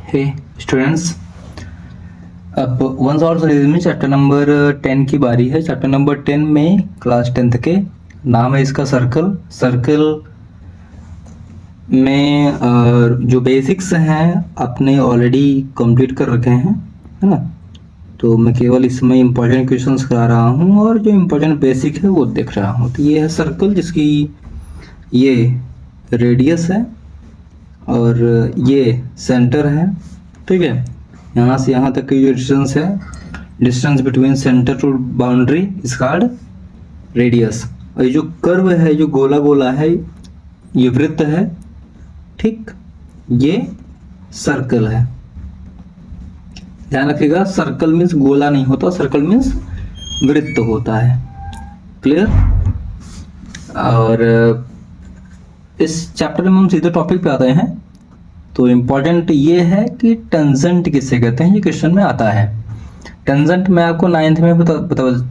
हे students, अब once और series में चैप्टर नंबर 10 की बारी है। चैप्टर नंबर 10 में क्लास 10th के नाम है इसका सर्कल। सर्कल में जो बेसिक्स हैं अपने ऑलरेडी कंप्लीट कर रखे हैं, है ना। तो मैं केवल इसमें इम्पोर्टेंट क्वेश्चंस करा रहा हूँ और जो इम्पोर्टेंट बेसिक है वो देख रहा हूँ। तो ये है सर्कल जिसकी ये रेडियस है और ये सेंटर है, ठीक है। यहाँ से यहाँ तक की जो डिस्टेंस है, distance between centre to boundary is called radius. और ये जो कर्व है, जो गोला गोला है, ये वृत्त है, ठीक, ये सर्कल है। ध्यान रखिएगा, सर्कल मीन्स गोला नहीं होता, सर्कल मीन्स वृत्त होता है। क्लियर। और इस चैप्टर में हम सीधे टॉपिक पे आते हैं। तो इम्पॉर्टेंट ये है कि टेंजेंट किससे कहते हैं, ये क्वेश्चन में आता है। टेंजेंट मैं आपको 9th में बता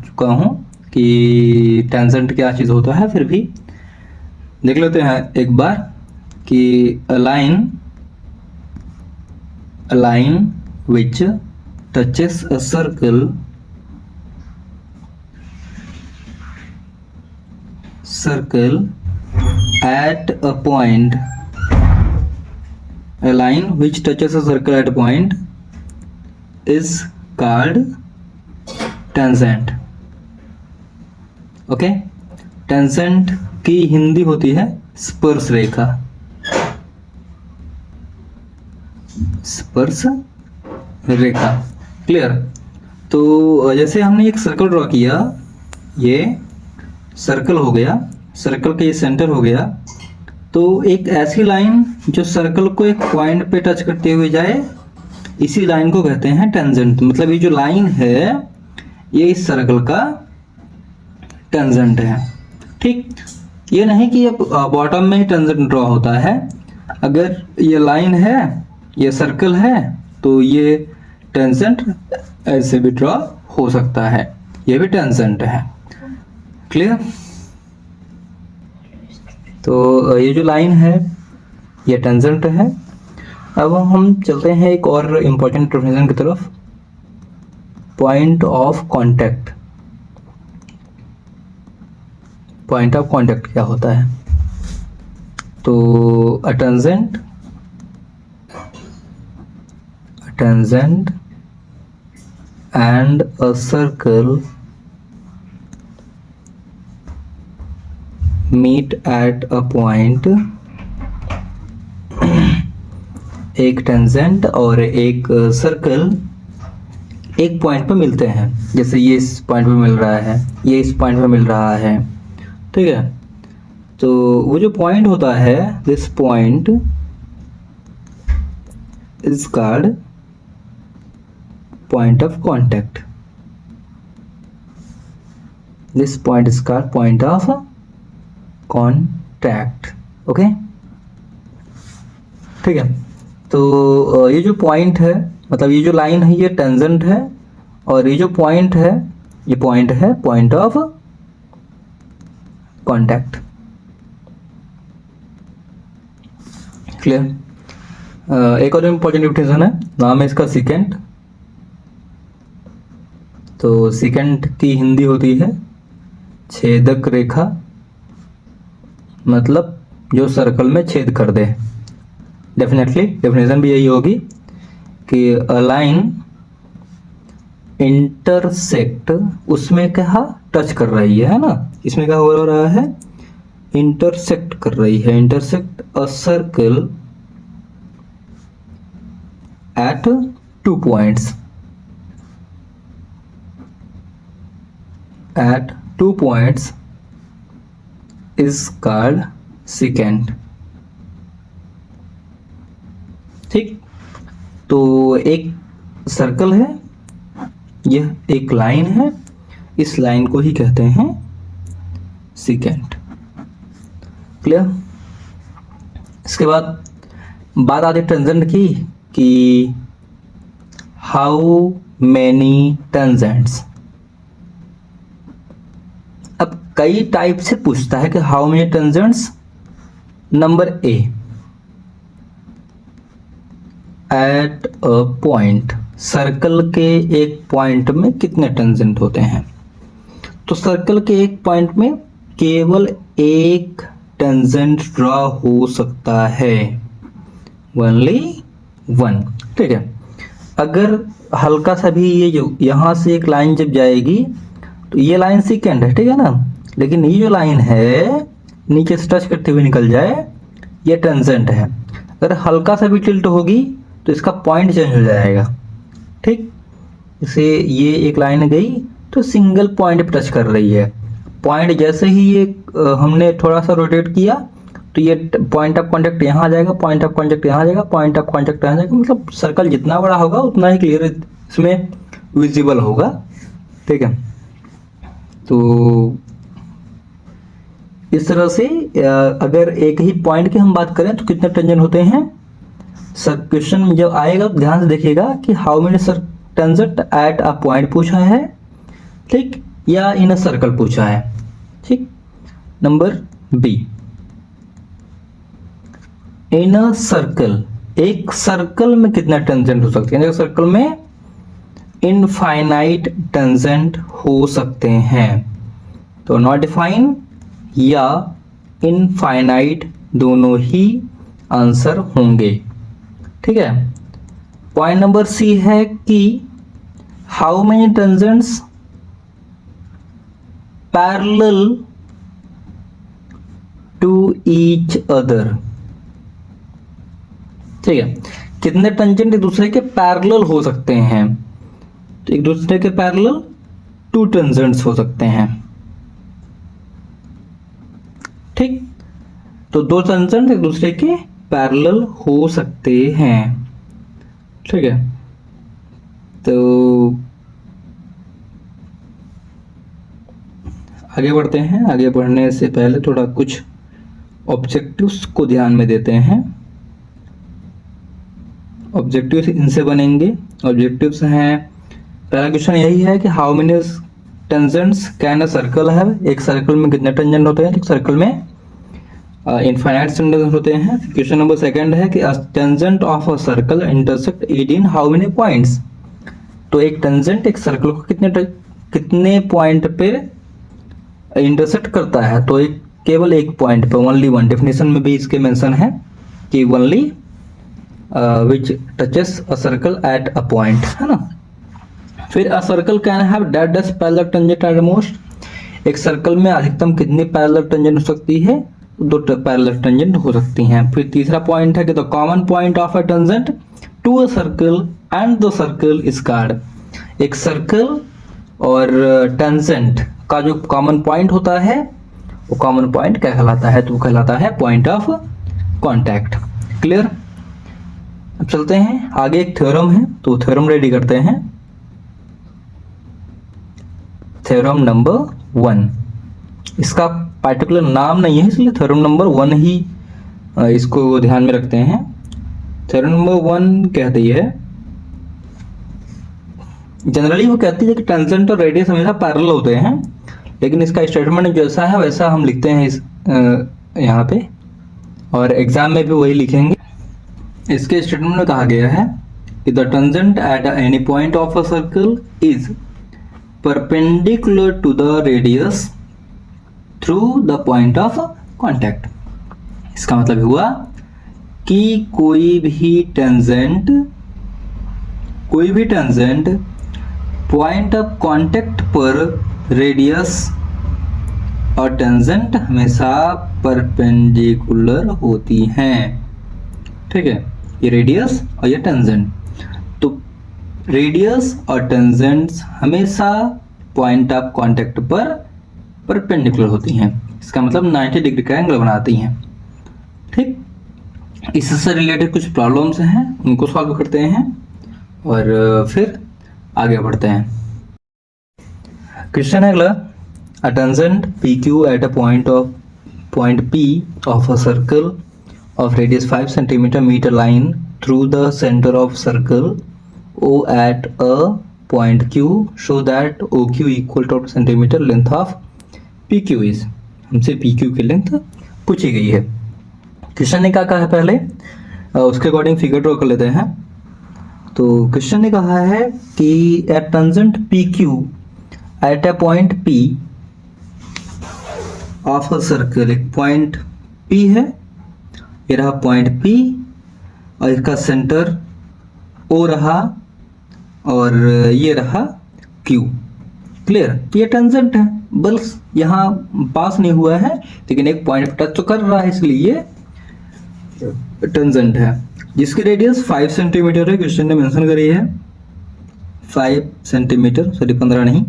चुका हूँ कि टेंजेंट क्या चीज़ होता है। फिर भी देख लेते हैं एक बार कि a line which touches a circle at a point, a line which touches a circle at a point is called tangent. Okay, tangent की हिंदी होती है स्पर्श रेखा। स्पर्श रेखा, क्लियर। तो जैसे हमने एक सर्कल ड्रॉ किया, ये सर्कल हो गया, सर्कल का ये सेंटर हो गया। तो एक ऐसी लाइन जो सर्कल को एक पॉइंट पे टच करते हुए जाए, इसी लाइन को कहते हैं टेंजेंट। मतलब ये जो लाइन है ये इस सर्कल का टेंजेंट है, ठीक। ये नहीं कि अब बॉटम में ही टेंजेंट ड्रॉ होता है। अगर ये लाइन है, ये सर्कल है, तो ये टेंजेंट ऐसे भी ड्रॉ हो सकता है, ये भी टेंजेंट है। क्लियर। तो ये जो लाइन है ये टेंजेंट है। अब हम चलते हैं एक और इम्पोर्टेंट डेफिनेशन की तरफ, point of contact. Point of contact क्या होता है? तो a tangent and a circle meet at a point. एक टेंजेंट और एक सर्कल एक पॉइंट पे मिलते हैं। जैसे ये इस पॉइंट पे मिल रहा है, ये इस पॉइंट पे मिल रहा है, ठीक है। तो वो जो पॉइंट होता है, this point is called point of contact. This point is called point of contact. Okay, ठीक है। तो ये जो पॉइंट है, मतलब ये जो लाइन है, ये टेंजेंट है, और ये जो पॉइंट है, ये पॉइंट है पॉइंट ऑफ कांटेक्ट। क्लियर। एक और इम्पोर्टेंट डिफिनेशन है, नाम है इसका सेकेंट। तो सेकेंट की हिंदी होती है छेदक रेखा, मतलब जो सर्कल में छेद कर दे। डेफिनेटली डेफिनेशन भी यही होगी कि अ लाइन इंटरसेक्ट, उसमें क्या टच कर रही है ना, इसमें क्या हो रहा है, इंटरसेक्ट कर रही है। Intersect a circle at 2 points, at 2 points is called secant, ठीक। तो एक सर्कल है, यह एक लाइन है, इस लाइन को ही कहते हैं सेकेंट। क्लियर। इसके बाद बात आती है टेंजेंट की, कि हाउ मेनी टेंजेंट्स। अब कई टाइप से पूछता है कि how many tangents. Number A, eight a point, circle के एक पॉइंट में कितने टेंजेंट होते हैं? तो सर्कल के एक पॉइंट में केवल एक टेंजेंट ड्रॉ हो सकता है, ओनली वन। ठीक है, अगर हल्का सा भी ये जो यहाँ से एक लाइन जब जाएगी तो ये लाइन सेकेंड है, ठीक है ना, लेकिन ये जो लाइन है नीचे से टच करते हुए निकल जाए, ये टेंजेंट है। अगर हल्का सा भी टिल्ट होगी तो इसका पॉइंट चेंज हो जाएगा। ठीक, जैसे ये एक लाइन गई तो सिंगल पॉइंट पे टच कर रही है, पॉइंट जैसे ही ये हमने थोड़ा सा रोटेट किया तो ये पॉइंट ऑफ कांटेक्ट यहाँ आ जाएगा, पॉइंट ऑफ कांटेक्ट यहाँ आ जाएगा, पॉइंट ऑफ कांटेक्ट यहाँ आ जाएगा। मतलब सर्कल जितना बड़ा होगा उतना ही क्लियर इसमें विजिबल होगा। ठीक है, तो इस तरह से अगर एक ही पॉइंट की हम बात करें तो कितने टेंजेंट होते हैं। सर क्वेश्चन में जब आएगा तो ध्यान से देखिएगा कि how many tangent at a point पूछा है, ठीक, या इन अ सर्कल पूछा है। ठीक, number B, in a circle, एक सर्कल में कितना टेंजेंट हो सकते हैं? सर्कल में इनफाइनाइट टेंजेंट हो सकते हैं, तो नॉट डिफाइन या इनफाइनाइट दोनों ही आंसर होंगे। ठीक है, पॉइंट नंबर सी है कि how many tangents parallel to each other. ठीक है, कितने टेंजेंट एक दूसरे के पैरेलल हो सकते हैं? तो एक दूसरे के पैरेलल टू टेंजेंट्स हो सकते हैं। ठीक, तो दो टेंजेंट एक दूसरे के पैरेलल हो सकते हैं। ठीक है, तो आगे बढ़ते हैं। आगे बढ़ने से पहले थोड़ा कुछ ऑब्जेक्टिव्स को ध्यान में देते हैं। ऑब्जेक्टिव्स इनसे बनेंगे। ऑब्जेक्टिव्स हैं, पहला क्वेश्चन यही है कि how many tangents can a circle have, एक सर्कल में कितने टेंजेंट होते हैं? एक सर्कल में इनफाइनाइट टेंजेंट होते हैं। क्वेश्चन नंबर सेकंड है कि tangent of a circle intersect it in how many points, तो एक टेंजेंट एक सर्कल को कितने पॉइंट पे इंटरसेक्ट करता है? तो एक केवल एक पॉइंट पे, ओनली वन। डेफिनेशन में भी इसके मेंशन है कि only which touches a circle eight a point, है ना। फिर a circle can have dash parallel tangent at most, एक सर्कल में अधिकतम कितनी पैरेलल टेंजेंट हो सकती है? दो पैरेलल टेंजेंट हो सकती हैं। फिर तीसरा पॉइंट है कि the common point of a tangent to a circle and the circle is called, एक सर्कल और टेंजेंट का जो कॉमन पॉइंट होता है वो कॉमन पॉइंट क्या कहलाता है? तो वो कहलाता है पॉइंट ऑफ कांटेक्ट। क्लियर? अब चलते हैं आगे, एक थ्योरम है तो थ्योरम रेडी करते हैं। थ्योरम नंबर 1, इसका पार्टिकुलर नाम नहीं है इसलिए थ्योरम नंबर 1 ही इसको ध्यान में रखते हैं। थ्योरम नंबर 1 कहती है, जनरली वो कहती है कि टेंजेंट और रेडियस हमेशा पैरेलल होते हैं, लेकिन इसका स्टेटमेंट जैसा है वैसा हम लिखते हैं इस यहाँ पे, और एग्जाम में भी वही लिखेंगे। इसके स्टेटमेंट में कहा गया है कि the tangent at any point of a circle is perpendicular to the radius through the point of contact. इसका मतलब हुआ कि कोई भी टेंजेंट पॉइंट ऑफ कांटेक्ट पर रेडियस और टेंजेंट हमेशा परपेंडिकुलर होती हैं। ठीक है, ये रेडियस और ये टेंजेंट, तो रेडियस और टेंजेंट्स हमेशा पॉइंट ऑफ कांटेक्ट पर परपेंडिकुलर होती हैं। इसका मतलब 90 डिग्री का एंगल बनाती हैं। ठीक, इससे रिलेटेड कुछ प्रॉब्लम्स हैं, उनको सॉल्व करते हैं और फिर आगे बढ़ते हैं। क्वेश्चन है अगला, a tangent PQ eight a point P of a circle of radius 5 centimeter meet a line through the center of circle O at a point Q, show that OQ equal to centimeter length of PQ is, हमसे PQ की length पूछी गई है। Question ने क्या कहा है पहले उसके अकॉर्डिंग फिगर ड्रॉ कर लेते हैं। तो क्वेश्चन ने कहा है कि a tangent P Q at a point P of a circle, एक पॉइंट पी है, ये रहा पॉइंट पी और इसका सेंटर ओ रहा और ये रहा क्यू। क्लियर? ये टेंजेंट है, बस यहाँ पास नहीं हुआ है लेकिन एक पॉइंट पे टच तो कर रहा है, इसलिए टेंजेंट है, जिसकी रेडियस 5 सेंटीमीटर है। क्वेश्चन ने मेंशन करी है 5 सेंटीमीटर, सॉरी 15 नहीं,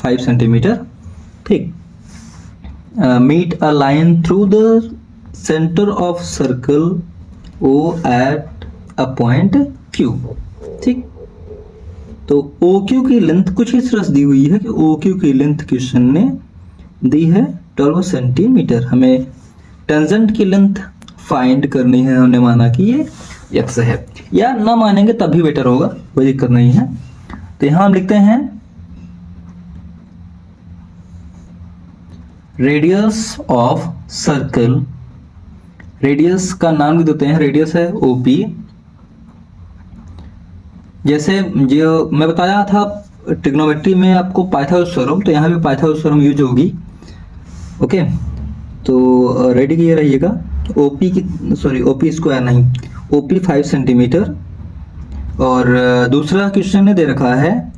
5 सेंटीमीटर। ठीक। Meet a line through the centre of circle O at a point Q. ठीक। तो ओ क्यू की लेंथ कुछ इस तरह से दी हुई है कि ओ क्यू की लेंथ क्वेश्चन ने दी है 12 सेंटीमीटर। हमें टेंजेंट की लेंथ फाइंड करनी है, हमने माना कि ये एक्स है, या ना मानेंगे तब भी बेटर होगा, कोई दिक्कत नहीं है। तो यहां हम लिखते हैं रेडियस ऑफ सर्कल, रेडियस का नाम भी देते हैं, रेडियस है ओपी। जैसे जो मैं बताया था ट्रिग्नोमेट्री में आपको पाइथागोरस थ्योरम, तो यहाँ भी पाइथागोरस थ्योरम यूज होगी। ओके, तो रेडी किए रहिएगा। ओपी की, सॉरी ओपी स्क्वायर नहीं, ओपी 5 सेंटीमीटर। और दूसरा क्वेश्चन ने दे रखा है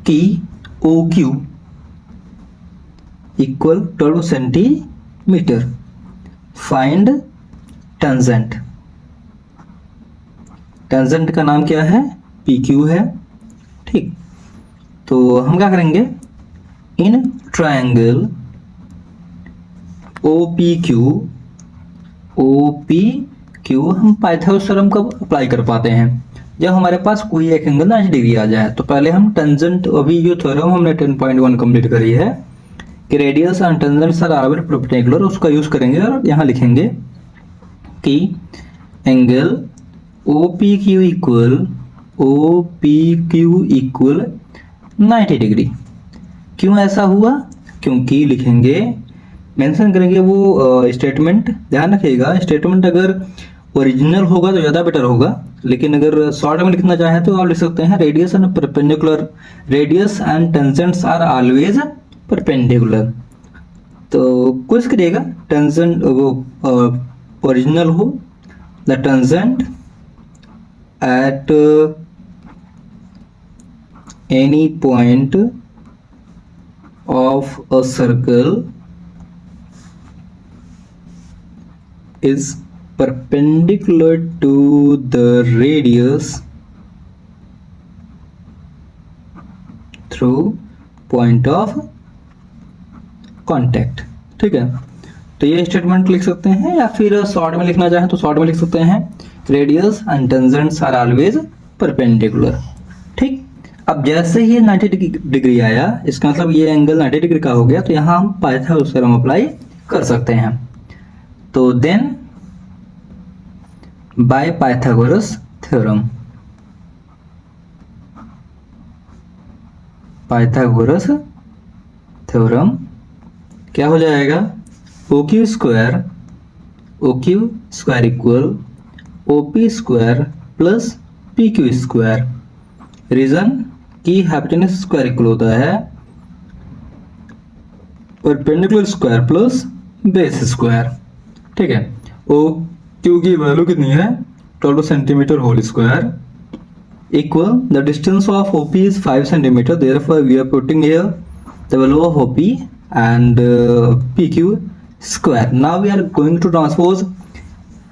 कि O Q equal 12 centimetre, find tangent. Tangent का नाम क्या है? पी क्यू है। ठीक। तो हम क्या करेंगे, in triangle O P Q हम पाइथागोरस थ्योरम कब अप्लाई कर पाते हैं? जब हमारे पास कोई एक एंगल 90 डिग्री आ जाए। तो पहले हम टेंजेंट, अभी जो थ्योरम हमने 10.1 कंप्लीट करी है कि radius and tangents are always perpendicular, उसका यूज करेंगे और यहाँ लिखेंगे कि angle O P Q equal 90 degree. क्यों ऐसा हुआ? क्योंकि लिखेंगे, मेंशन करेंगे वो स्टेटमेंट, ध्यान रखिएगा स्टेटमेंट अगर ओरिजिनल होगा तो ज़्यादा बेटर होगा, लेकिन अगर शॉर्ट में लिखना चाहे तो आप लिख सकते हैं radius and perpendicular, radius and tangents are always perpendicular. तो कुछ करिएगा टेंजेंट वो ओरिजिनल हो, the tangent at any point of a circle is perpendicular to the radius through point of contact। ठीक है, तो ये स्टेटमेंट लिख सकते हैं, या फिर शॉर्ट में लिखना चाहें तो शॉर्ट में लिख सकते हैं radius and tangents are always perpendicular. ठीक। अब जैसे ही 90 डिग्री आया, इसका मतलब ये एंगल 90 डिग्री का हो गया, तो यहाँ हम पाइथागोरस थ्योरम अप्लाई कर सकते हैं। तो then by Pythagoras theorem, Pythagoras theorem क्या हो जाएगा? O Q square equal O P square plus P Q square. Reason की हाइपोटेनस स्क्वायर इक्वल होता है perpendicular square plus base square. ठीक है, ओ क्यू की वैल्यू कितनी है? 12 centimetre whole square equal the distance of OP is 5 centimetre, therefore we are putting here the value of OP and PQ square. Now we are going to transpose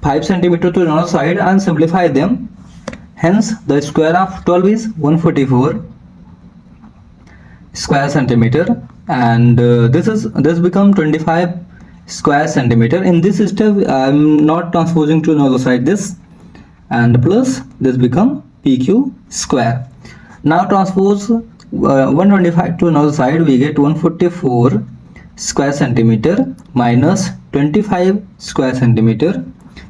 5 centimeter to another side and simplify them. Hence the square of 12 is 144 square centimeter, and this become 25 square centimeter. In this step I am not transposing to another side this, and plus this become PQ square. Now transpose 125 to another side, we get 144 square centimeter minus 25 square centimeter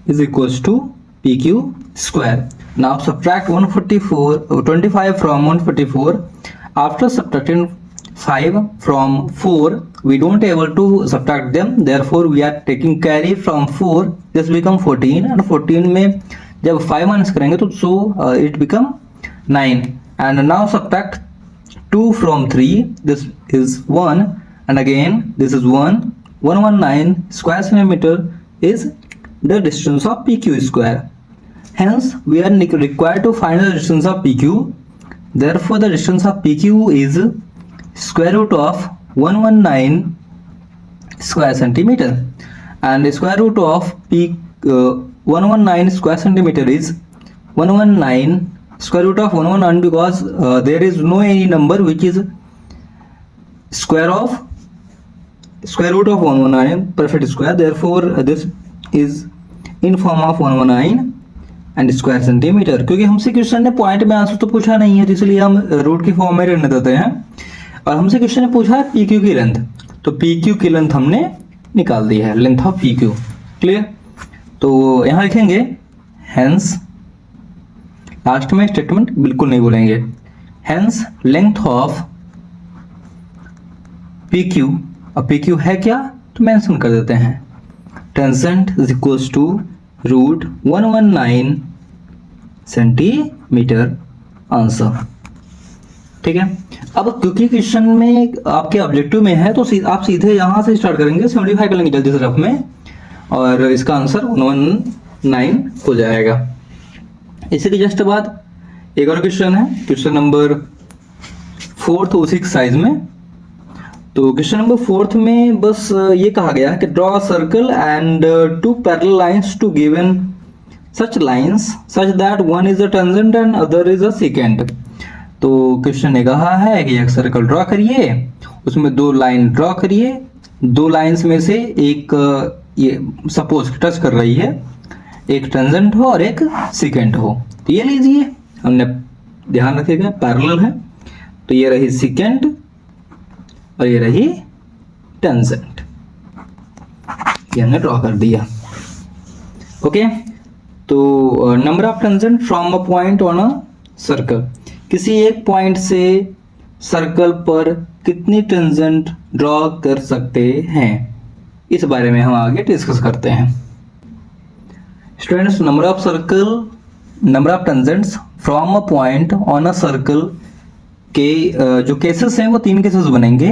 is equals to PQ square. Now subtract 25 from 144. After subtracting 5 from 4, we don't able to subtract them, therefore we are taking carry from 4. This become 14, and 14 में जब 5 minus करेंगे तो so it become 9. And now subtract 2 from 3. This is 1, and again this is 1. 119 square centimeter is the distance of PQ square. Hence we are required to find the distance of PQ. Therefore the distance of PQ is square root of 119 square centimeter, and square root of 119 square centimeter is 119 square root of 119, because there is no any number which is square root of 119 perfect square. Therefore this is in form of 119 and square centimetre, क्योंकि हमसे question ने point में answer तो पूछा नहीं है, तो इसलिए हम रूट की फॉर्म में रहने देते हैं। और हमसे क्वेश्चन ने पूछा है पी क्यू की लेंथ, तो पी क्यू की लेंथ हमने निकाल दी है, length of P Q. Clear? तो यहाँ लिखेंगे हेंस, लास्ट में स्टेटमेंट बिल्कुल नहीं बोलेंगे, hence length of P Q. अब पी क्यू है क्या, तो मेंशन कर देते हैं, tangent is equals to root 119 centimetre answer. ठीक है, अब क्योंकि क्वेश्चन में आपके ऑब्जेक्टिव में है, तो आप सीधे यहां से स्टार्ट करेंगे, 75 करेंगे जल्दी से रफ में, और इसका आंसर 119 हो जाएगा। इसी के जस्ट बाद एक और क्वेश्चन है, क्वेश्चन नंबर 4 उसी साइज में। तो क्वेश्चन नंबर 4 में बस ये कहा गया है कि draw circle and 2 parallel lines to given such lines such that one is a tangent and other is a secant. तो क्वेश्चन ने कहा है कि एक सर्कल ड्रॉ करिए, उसमें 2 लाइन ड्रॉ करिए, 2 लाइंस में से एक ये सपोज टच कर रही है, एक टेंजेंट हो और एक सेकेंड हो। तो ये लीजिए, हमने ध्यान रखिएगा पैरेलल है, तो ये रही सेकेंड और ये रही टेंजेंट, ये हमने ड्रॉ कर दिया। ओके, तो number of tangent from a point on a circle, किसी एक पॉइंट से सर्कल पर कितनी टेंजेंट ड्रॉ कर सकते हैं, इस बारे में हम आगे डिस्कस करते हैं। Students, number of tangents from a point on a circle के जो केसेस हैं वो 3 केसेस बनेंगे।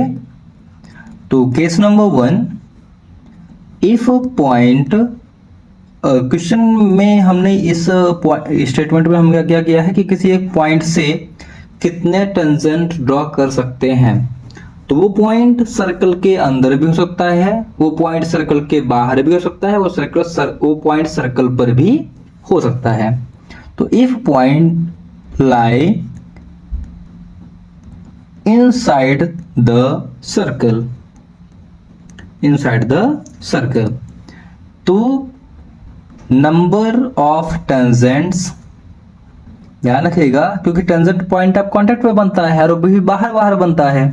तो case number 1, if point, question में हमने इस स्टेटमेंट में हम क्या किया है कि किसी एक पॉइंट से कितने टेंजेंट ड्रॉ कर सकते हैं। तो वो पॉइंट सर्कल के अंदर भी हो सकता है, वो पॉइंट सर्कल के बाहर भी हो सकता है, वो पॉइंट सर्कल पर भी हो सकता है। तो if point lie inside the circle, तो नंबर ऑफ टेंजेंट्स, ध्यान रखिएगा क्योंकि टेंजेंट पॉइंट ऑफ कांटेक्ट पे बनता है और वो भी बाहर बनता है,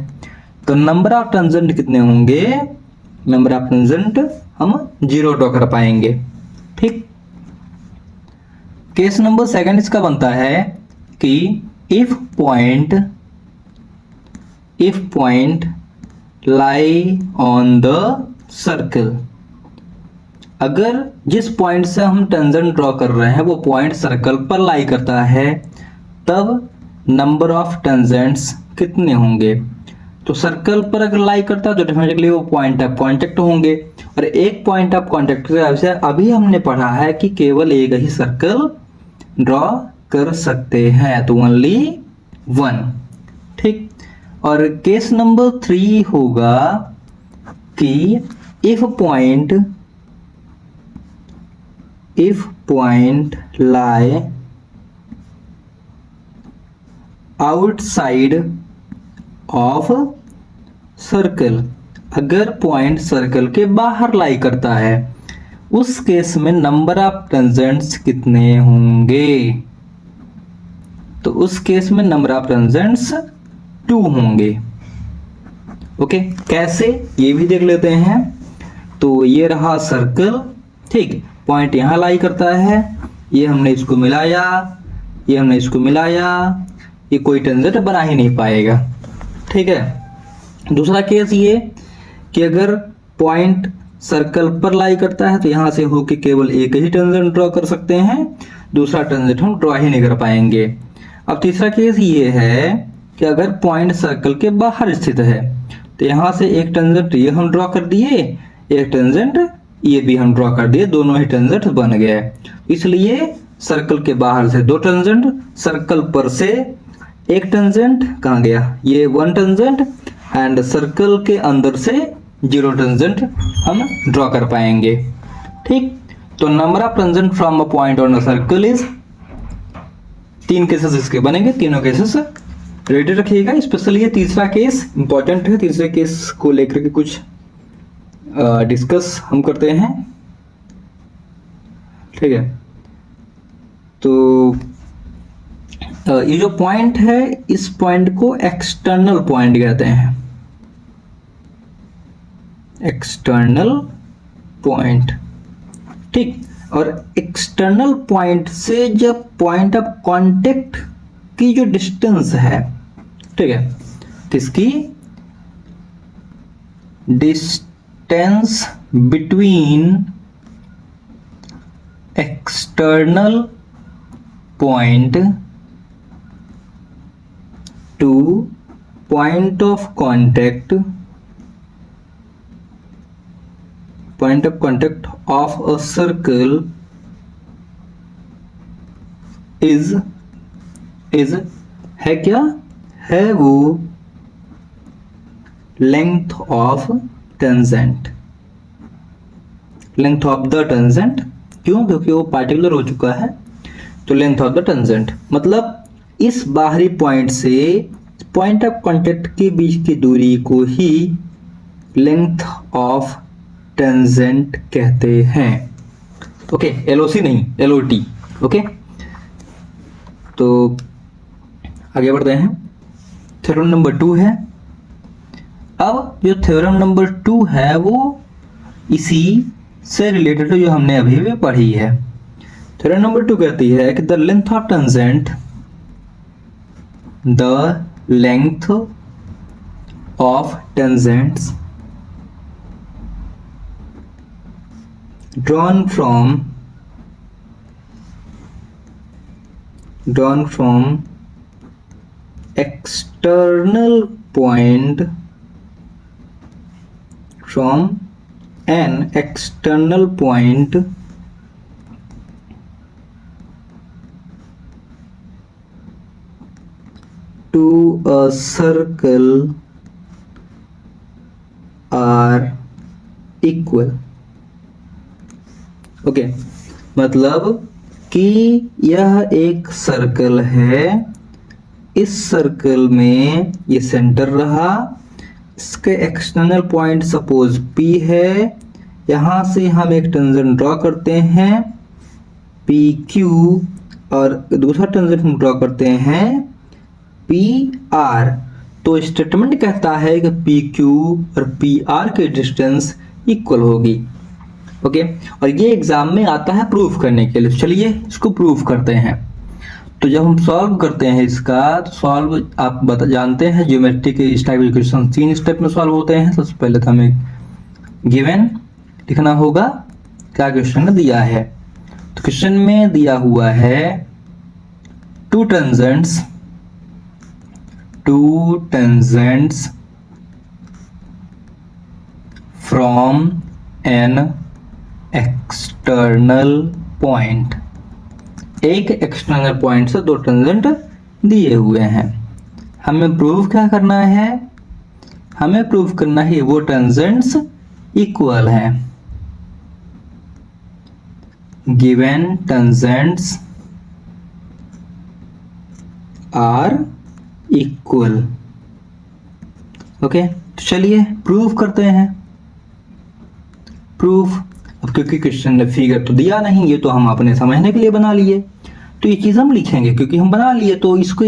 तो नंबर ऑफ टेंजेंट कितने होंगे, नंबर ऑफ टेंजेंट हम 0 ड्रॉ कर पाएंगे। ठीक, केस नंबर 2 इसका बनता है कि if point lie on the circle, अगर जिस पॉइंट से हम टेंजेंट ड्रॉ कर रहे हैं वो पॉइंट सर्कल पर लाई करता है, तब नंबर ऑफ टेंजेंट्स कितने होंगे। तो सर्कल पर अगर लाई करता है तो डेफिनेटली वो पॉइंट ऑफ कांटेक्ट होंगे, और एक पॉइंट ऑफ कांटेक्ट से अभी हमने पढ़ा है कि केवल एक ही सर्कल ड्रॉ कर सकते हैं, तो ओनली 1। ठीक, और केस नंबर 3 होगा कि if point lie outside of circle, अगर पॉइंट सर्कल के बाहर लाई करता है, उस केस में नंबर ऑफ टेंजेंट्स कितने होंगे। तो उस केस में नंबर ऑफ टेंजेंट्स 2 होंगे। ओके, कैसे ये भी देख लेते हैं। तो ये रहा सर्कल, ठीक, पॉइंट यहां लाई करता है, ये हमने इसको मिलाया, ये हमने इसको मिलाया, ये कोई टेंजेंट बना ही नहीं पाएगा। ठीक है, दूसरा केस ये कि अगर पॉइंट सर्कल पर लाई करता है तो यहां से होके केवल एक ही टेंजेंट ड्रॉ कर सकते हैं, दूसरा टेंजेंट हम ड्रॉ ही नहीं कर पाएंगे। अब तीसरा केस ये है कि अगर पॉइंट सर्कल के बाहर स्थित है, तो यहां से एक टेंजेंट ये हम ड्रॉ कर दिए, एक टेंजेंट ये भी हम ड्रॉ कर दिए, दोनों ही टेंजेंट बन गए। इसलिए सर्कल के बाहर से 2 टेंजेंट, सर्कल पर से एक टेंजेंट कहाँ गया, ये 1 टेंजेंट, एंड सर्कल के अंदर से 0 टेंजेंट हम ड्रॉ कर पाएंगे। ठीक, तो number of tangent from a point on a circle is, 3 cases इसके बनेंगे, तीनों केसेस रेडी रखिएगा। स्पेशली ये तीसरा केस इंपॉर्टेंट है, तीसरे केस को लेकर के कुछ डिस्कस हम करते हैं। ठीक है, तो ये जो पॉइंट है, इस पॉइंट को एक्सटर्नल पॉइंट कहते हैं, एक्सटर्नल पॉइंट। ठीक, और एक्सटर्नल पॉइंट से जब पॉइंट ऑफ कांटेक्ट की जो डिस्टेंस है, ठीक है, तो इसकी distance between external point two point of contact of a circle is है क्या है, वो length of tangent, length of the tangent. क्यों? क्योंकि वो पार्टिकुलर हो चुका है, तो लेंथ ऑफ द टेंजेंट मतलब इस बाहरी पॉइंट से पॉइंट ऑफ कांटेक्ट के बीच की दूरी को ही लेंथ ऑफ टेंजेंट कहते हैं। ओके, एलओसी नहीं, एलओटी। ओके, तो आगे बढ़ते हैं। थ्योरम नंबर 2 है। अब जो थ्योरम नंबर 2 है वो इसी से रिलेटेड है जो हमने अभी भी पढ़ी है। थ्योरम नंबर 2 कहती है कि the length of tangent, the length of tangents drawn from external point, from an external point to a circle are equal। Okay, मतलब कि यह एक सर्कल है, इस सर्कल में ये सेंटर रहा, इसके एक्सटर्नल पॉइंट सपोज P है, यहां से हम एक टेंजेंट ड्रॉ करते हैं PQ, और दूसरा टेंजेंट हम ड्रॉ करते हैं PR। तो स्टेटमेंट कहता है कि PQ और PR की डिस्टेंस इक्वल होगी। ओके, और ये एग्जाम में आता है प्रूफ करने के लिए। चलिए इसको प्रूफ करते हैं। तो जब हम सॉल्व करते हैं इसका, तो सॉल्व आप जानते हैं ज्योमेट्री के इस टाइप के क्वेश्चन 3 स्टेप में सॉल्व होते हैं। सबसे पहले तो हमें गिवन लिखना होगा, क्या क्वेश्चन दिया है। तो क्वेश्चन में दिया हुआ है 2 tangents from an external point, एक एक्सटर्नल पॉइंट से 2 टेंजेंट दिए हुए हैं। हमें प्रूव क्या करना है, हमें प्रूव करना है वो टेंजेंट्स इक्वल हैं। Given tangents are equal. Okay, तो चलिए प्रूव करते हैं। प्रूफ, अब क्योंकि क्वेश्चन ने फिगर तो दिया नहीं, ये तो हम अपने समझने के लिए बना लिए, तो ये चीज हम लिखेंगे क्योंकि हम बना लिए, तो इसको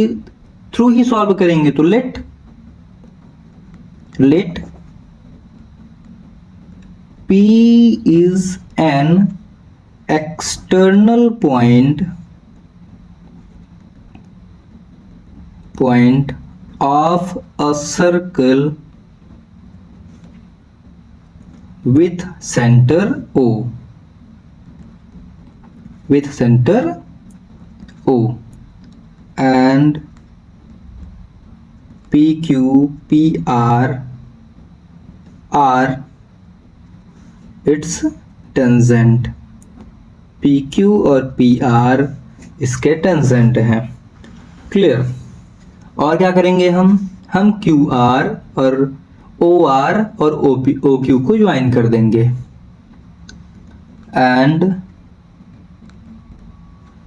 थ्रू ही सॉल्व करेंगे। तो late P is an external point of a circle with center O. and PQ PR are its tangent। PQ और PR इसके टेंजेंट हैं। क्लियर। और क्या करेंगे हम QR और OR और OQ को ज्वाइन कर देंगे and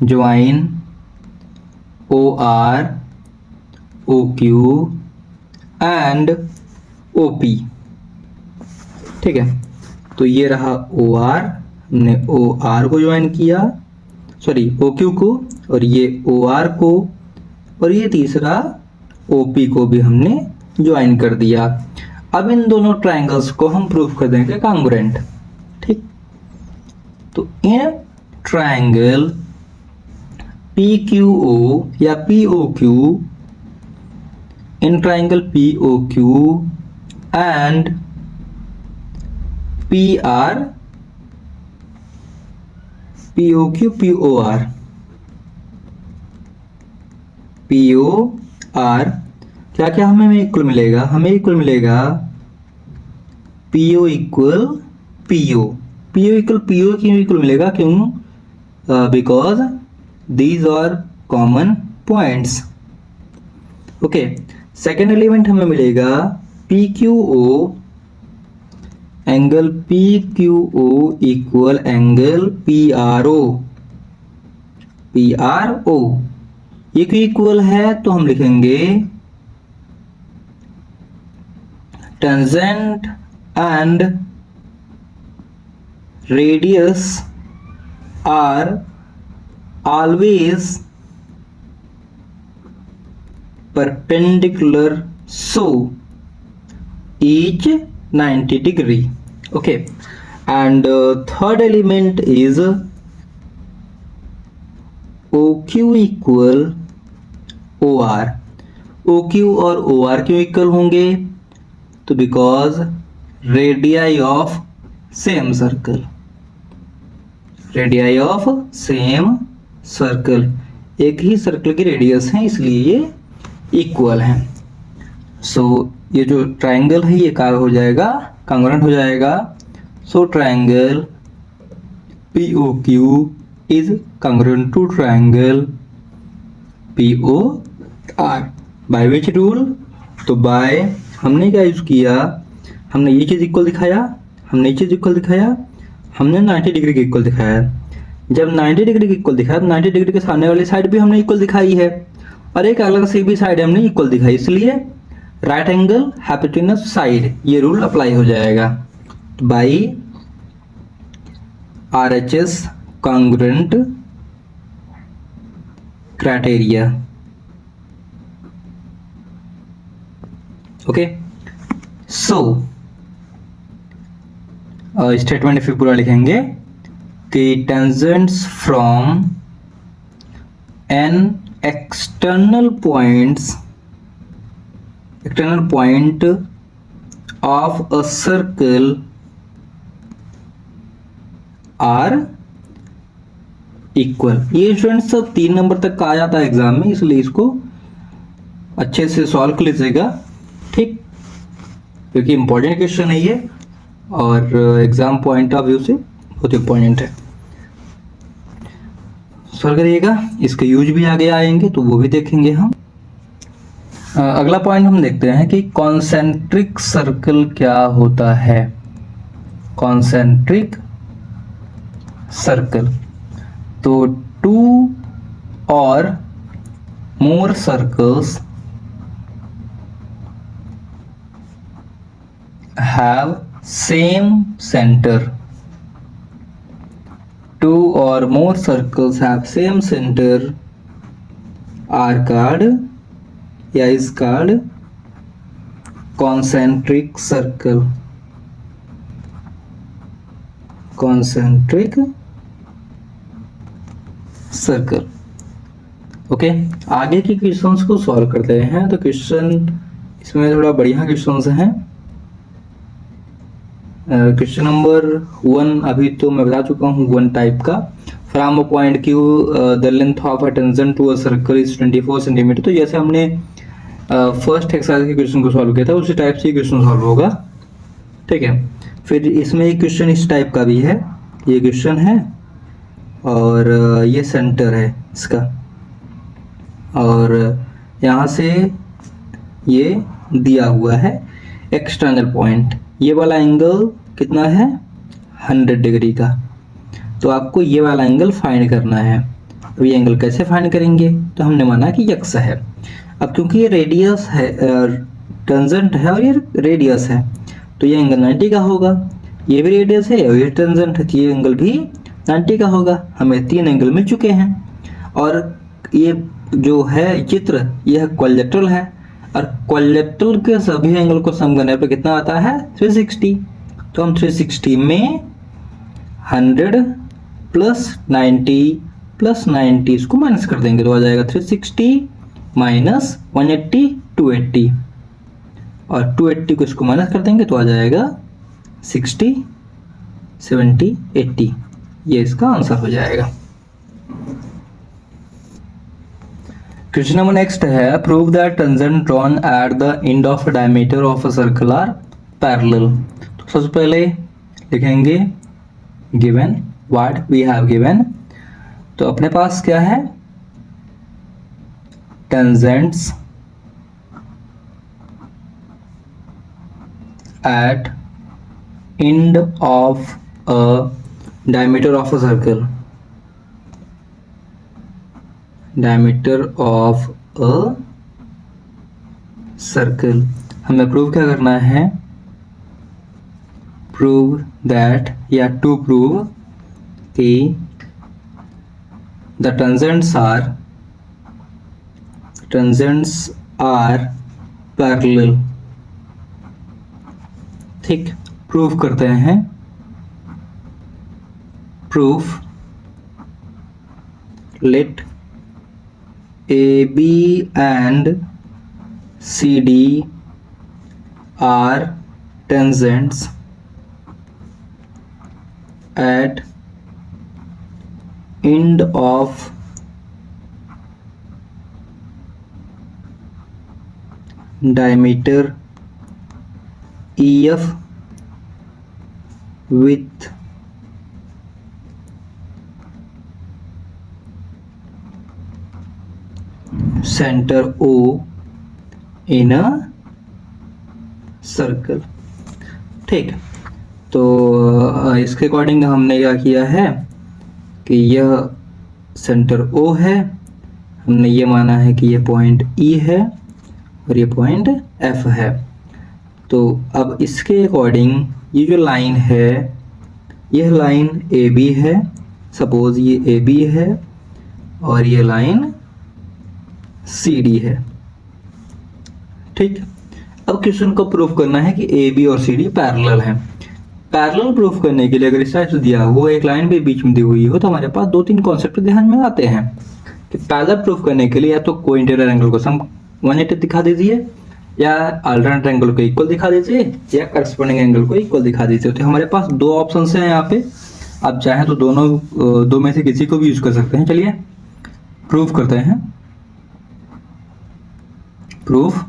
join OR OQ and OP। ठीक है, तो ये रहा OR, हमने OR को ज्वाइन किया, सॉरी OQ को, और ये OR को, और ये तीसरा OP को भी हमने ज्वाइन कर दिया। अब इन दोनों ट्रायंगल्स को हम प्रूव कर देंगे कॉन्ग्रुएंट। ठीक, तो इन ट्रायंगल PQO या POQ, in triangle POQ and PR, POQ POR, क्या क्या हमें इक्वल मिलेगा? हमें इक्वल मिलेगा PO equal PO। PO equal PO क्यों इक्वल मिलेगा? क्यों? Because these are common points. Okay, second element हमें मिलेगा PQO, angle PQO equal angle PRO। ये क्यों इक्वल है? तो हम लिखेंगे tangent and radius are always perpendicular, so each 90 degree। okay, and third element is OQ equal OR। OQ और OR क्यों इक्वल होंगे? तो because radii of same circle, radii of same circle, एक ही सर्कल की रेडियस है, इसलिए ये equal है। सो ये जो ट्रायंगल है ये क्या हो जाएगा? कॉन्ग्रुएंट हो जाएगा। So triangle POQ is congruent to triangle POR। By which rule? तो बाय, हमने क्या यूज किया? हमने ये चीज इक्वल दिखाया, हमने ये चीज इक्वल दिखाया, हमने 90 डिग्री के इक्वल दिखाया। जब 90 डिग्री के इक्वल दिखाया, 90 डिग्री के सामने वाली साइड भी हमने इक्वल दिखाई है, और एक अलग से भी साइड हमने इक्वल दिखाई, इसलिए राइट एंगल हाइपोटेन्यूस साइड, ये रूल अप्लाई हो जाएगा। By RHS congruent criteria. Okay, so statement फिर पूरा लिखेंगे कि tangents from an external point of a circle are equal। ये स्टूडेंट्स सब 3 नंबर तक का आ जाता है एग्जाम में, इसलिए इसको अच्छे से सॉल्व कर लीजिएगा। ठीक, क्योंकि इंपॉर्टेंट क्वेश्चन है ये, और एग्जाम पॉइंट ऑफ व्यू से बहुत इंपॉर्टेंट है। सॉल्व करिएगा, इसके यूज भी आगे आएंगे तो वो भी देखेंगे हम। अगला पॉइंट हम देखते हैं कि कॉन्सेंट्रिक सर्कल क्या होता है। कॉन्सेंट्रिक सर्कल, तो 2 और more circles have same center. 2 or more circles have same center are called या is called concentric circle। concentric circle। Okay, आगे के क्वेश्चंस को सॉल्व करते हैं। तो क्वेश्चन इसमें थोड़ा बढ़िया क्वेश्चंस हैं। क्वेश्चन नंबर 1 अभी तो मैं बता चुका हूँ 1 टाइप का। From a point Q the length of a tangent to a circle is 24 centimetre. तो जैसे हमने फर्स्ट एक्सरसाइज के क्वेश्चन को सॉल्व किया था उसी टाइप से क्वेश्चन सॉल्व होगा। ठीक है, फिर इसमें एक क्वेश्चन इस टाइप का भी है, ये क्वेश्चन है और ये सेंटर है इसका, और यहाँ से ये दिया हुआ है एक्सटर्नल पॉइंट। ये वाला एंगल कितना है, 100 डिग्री का। तो आपको ये वाला एंगल फाइंड करना है। अब ये एंगल कैसे फाइंड करेंगे, तो हमने माना कि यक्स है। अब क्योंकि ये रेडियस है, टेंजेंट है और ये रेडियस है, तो ये एंगल 90 का होगा। ये भी रेडियस है और ये टेंजेंट है, तो ये एंगल भी 90 का होगा। हमें 3 एंगल मिल चुके हैं। और ये जो है चित्र, यह क्वाड्रिलेटरल है, और क्वाड्रिलेटरल के सभी एंगल को सम करने पर कितना आता है, 360। तो हम 360 में 100 प्लस 90 प्लस 90 इसको माइनस कर देंगे, तो आ जाएगा 360 माइनस 180 280, और 280 को इसको माइनस कर देंगे तो आ जाएगा 60 70 80। ये इसका आंसर हो जाएगा। क्वेश्चन नंबर नेक्स्ट है, prove that tangent drawn at the end of diameter of a circle are parallel. तो सबसे पहले लिखेंगे given what we have given. तो अपने पास क्या है, tangents at end of a diameter of a circle, diameter of a circle। हमें प्रूव क्या करना है, प्रूव दैट या टू प्रूव कि द टेंजेंट्स आर पैरेलल। ठीक, प्रूफ करते हैं। Proof let A B and C D are tangents at end of diameter EF with center O in a circle। ठीक, तो इसके अकॉर्डिंग हमने क्या किया है कि यह सेंटर O है, हमने ये माना है कि ये पॉइंट E है और ये पॉइंट F है। तो अब इसके अकॉर्डिंग ये जो लाइन है, यह लाइन AB है, सपोज ये AB है और ये लाइन CD है। ठीक, अब क्वेश्चन को प्रूफ करना है कि AB और CD पैरेलल हैं। पैरेलल प्रूफ करने के लिए अगर इस टाइप से दिया हुआ एक लाइन भी बीच में दी हुई हो तो हमारे पास 2-3 कॉन्सेप्ट ध्यान में आते हैं कि पैरेलल प्रूफ करने के लिए या तो को इंटीरियर एंगल को सम 180 दिखा दीजिए, या अल्टरनेट एंगल को इक्वल दिखा दीजिए, या करस्पॉन्डिंग एंगल को इक्वल दिखा दीजिए। तो हमारे पास 2 ऑप्शन हैं यहाँ पे, आप चाहें तो दो में से किसी को भी यूज कर सकते हैं। चलिए प्रूफ करते हैं। प्रूफ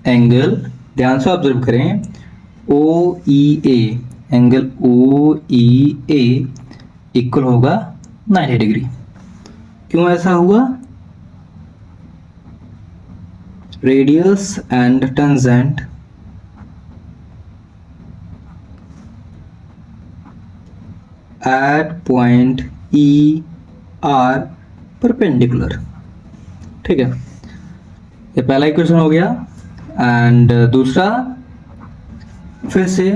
एंगल, ध्यान से ऑब्जर्व करें, OEA, एंगल OEA इक्वल होगा 90 डिग्री। क्यों ऐसा हुआ, radius and tangent at point E are perpendicular. ठीक है, ये पहला इक्वेशन हो गया। एंड दूसरा फिर से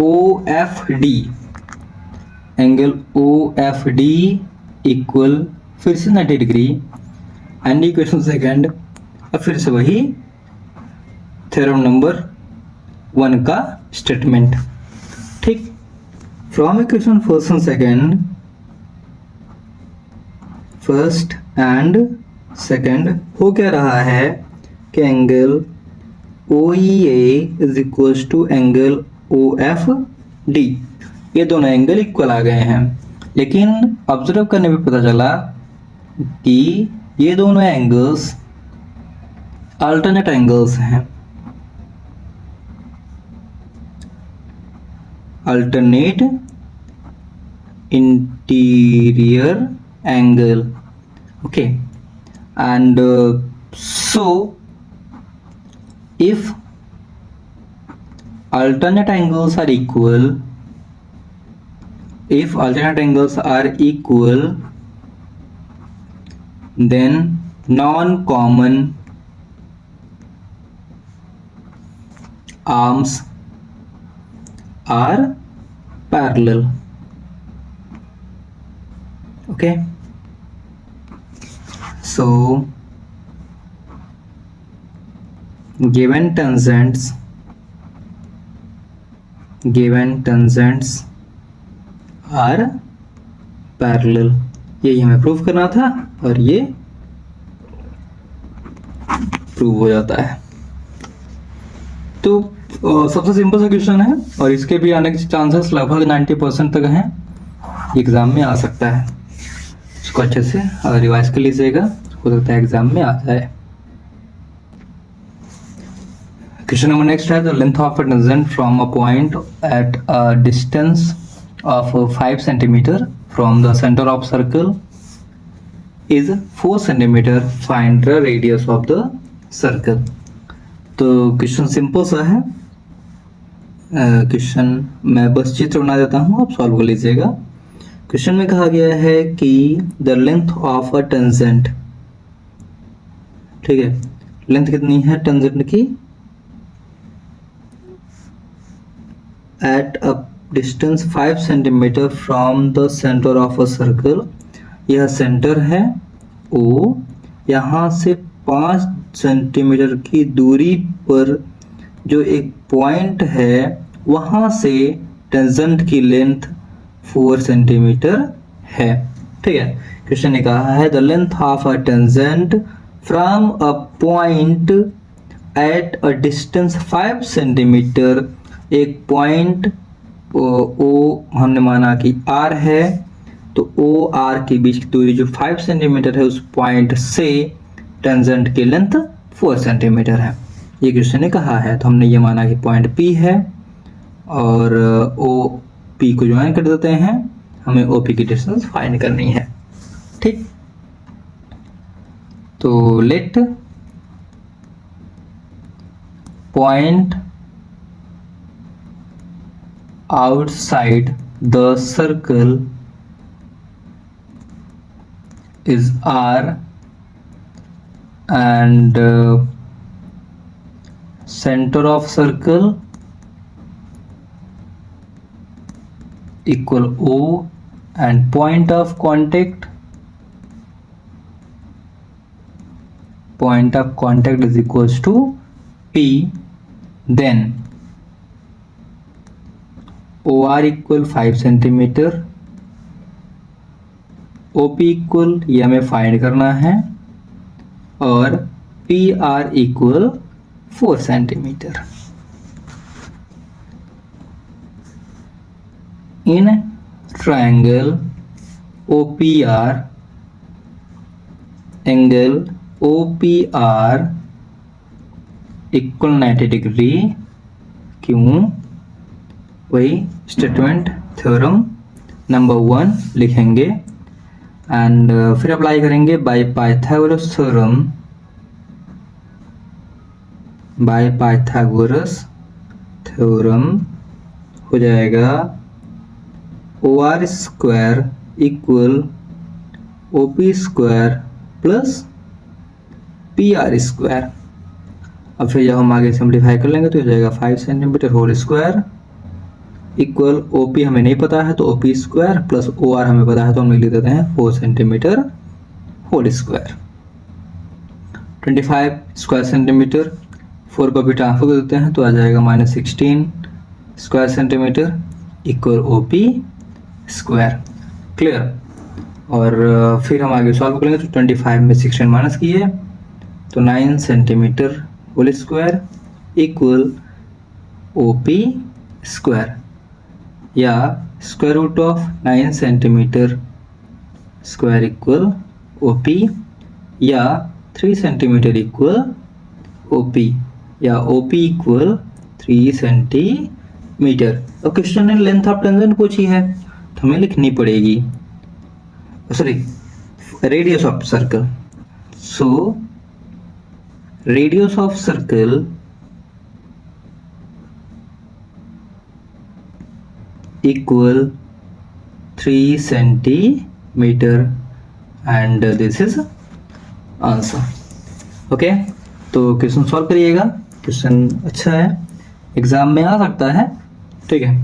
OFD, एंगल OFD इक्वल फिर से 90 डिग्री। एंड इक्वेशन सेकंड, अब फिर से वही थ्योरम नंबर 1 का स्टेटमेंट। ठीक, from equation first and second, first and second हो क्या रहा है कि angle OEA is equal to angle OFD, ये दोनों एंगल इक्वल आ गए हैं। लेकिन ऑब्जर्व करने पे पता चला कि ये दोनों एंगल्स अल्टरनेट एंगल्स हैं, alternate interior angle, okay. And so if alternate angles are equal, if alternate angles are equal, then non-common arms are parallel, okay. So given tangents are parallel, यही हमें प्रूव करना था और ये prove हो जाता है। तो सबसे सिंपल सा क्वेश्चन है और इसके भी आने के चांसेस लगभग 90% तक हैं, एग्जाम में आ सकता है। इसको अच्छे से रिवाइज कर लीजिएगा, हो सकता है एग्जाम में आ जाए। Question number next है, the length of a tangent from a point at a distance of 5 centimeter from the center of circle is 4 centimeter. Find the radius of the circle. तो question simple सा है। Question मैं बस चित्र बना देता हूँ, आप सॉल्व कर लीजिएगा। क्वेश्चन में कहा गया है कि the length of a tangent, ठीक है, लेंथ कितनी है टेंजेंट की, at a distance 5 centimeter from the center of a circle, यह सेंटर है O, यहाँ से 5 सेंटीमीटर की दूरी पर जो एक पॉइंट है वहाँ से टेंजेंट की लेंथ 4 सेंटीमीटर है, ठीक है। क्वेश्चन ने कहा है the length of a tangent from a point at a distance 5 centimetre, एक पॉइंट ओ हमने माना कि R है, तो O R के बीच की दूरी जो 5 सेंटीमीटर है उस पॉइंट से टेंजेंट की लेंथ 4 सेंटीमीटर है, ये क्वेश्चन ने कहा है। तो हमने ये माना कि पॉइंट P है और OP को ज्वाइन कर देते हैं, हमें OP की डिस्टेंस फाइंड करनी है, ठीक। तो let point outside the circle is R and center of circle equal O and point of contact is equals to P, then OR equal 5 centimetre, OP equal ये हमें फाइंड करना है और PR इक्वल 4 सेंटीमीटर। इन triangle OPR, angle OPR equal 90 degree, क्यों, वही statement theorem number 1 लिखेंगे and फिर apply करेंगे बाय पाइथागोरस थ्योरम, हो जाएगा OR square equal OP square plus PR square. अब फिर जब हम आगे सिंप्लीफाई कर लेंगे तो हो जाएगा 5 centimetre whole square equal OP हमें नहीं पता है तो OP स्क्वायर प्लस OR हमें पता है तो हम लिख देते हैं 4 centimetre whole square. 25 square centimetre 4 को भी ट्रांसफर कर देते हैं तो आ जाएगा -16 square centimetre equal OP square, clear. और फिर हम आगे सॉल्व करेंगे तो 25 में 16 माइनस किए तो 9 centimetre whole square equal OP square, या square root of 9 centimetre square equal OP, या 3 सेंटीमीटर इक्वल OP, या OP इक्वल 3 सेंटीमीटर। अब क्वेश्चन ने लेंथ ऑफ टेंजेंट पूछी है तो हमें लिखनी पड़ेगी, sorry radius of circle. So radius of circle equal 3 centimetre and this is answer. Okay, तो क्वेश्चन सॉल्व करिएगा, क्वेश्चन अच्छा है, एग्जाम में आ सकता है। ठीक है,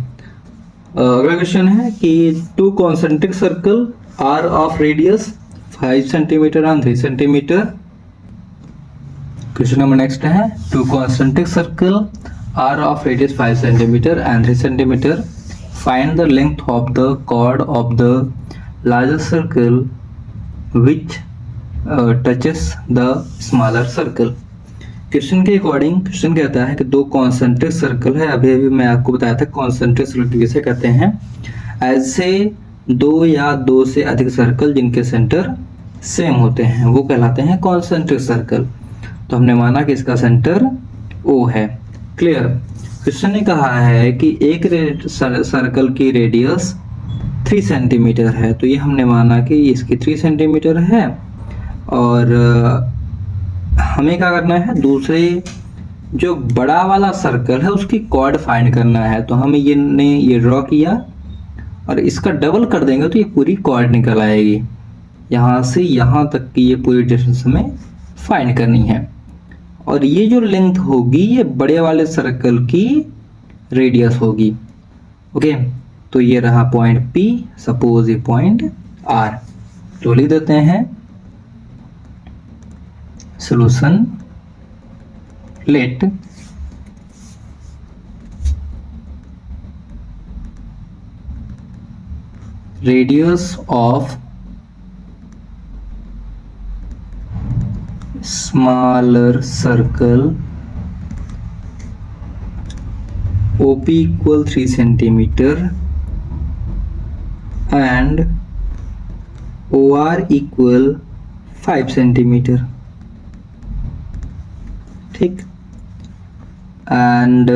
अगला क्वेश्चन है कि 2 concentric circle are of radius 5 centimetre and 3 centimetre. Question number next है 2 concentric circle are of radius 5 centimetre and 3 centimetre. Find the length of the chord of the larger circle which touches the smaller circle। Question के according question कहता है कि 2 concentric circle है, अभी अभी मैं आपको बताया था कॉन्सेंट्रिक सर्कल किसे कहते हैं, ऐसे 2 या 2 से अधिक सर्कल जिनके सेंटर सेम होते हैं वो कहलाते हैं कॉन्सेंट्रिक सर्कल। तो हमने माना कि इसका सेंटर O है। क्लियर। क्वेश्चन ने कहा है कि एक सर्कल की रेडियस 3 सेंटीमीटर है, तो ये हमने माना कि इसकी 3 सेंटीमीटर है, और हमें क्या करना है, दूसरे जो बड़ा वाला सर्कल है उसकी कॉर्ड फाइंड करना है। तो हमें ये ड्रॉ किया और इसका डबल कर देंगे तो ये पूरी कॉर्ड निकल आएगी। यहाँ से यहाँ तक की ये पूरी डिस्टेंस हमें फाइंड करनी है, और ये जो लेंथ होगी ये बड़े वाले सर्कल की रेडियस होगी। ओके, तो ये रहा पॉइंट P, सपोज ये पॉइंट R। तो लिख देते हैं solution, let radius of smaller circle OP equal 3 centimeter and OR equal 5 centimeter। ठीक, and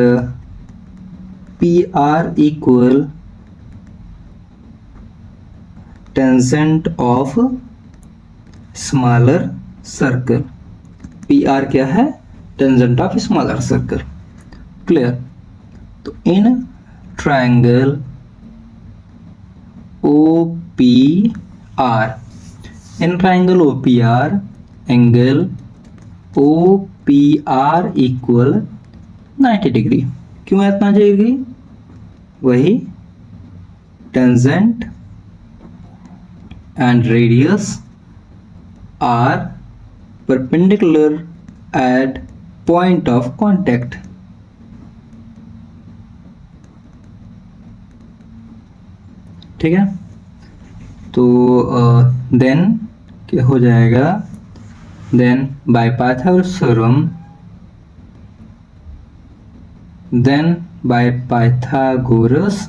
PR equal tangent of smaller circle. PR क्या है, tangent of smaller circle. Clear. तो in triangle OPR, in triangle OPR angle OPR equal 90 degree. क्यों इतना degree, वही tangent and radius are perpendicular at point of contact। ठीक है, तो then क्या हो जाएगा, then by Pythagoras theorem, then by Pythagoras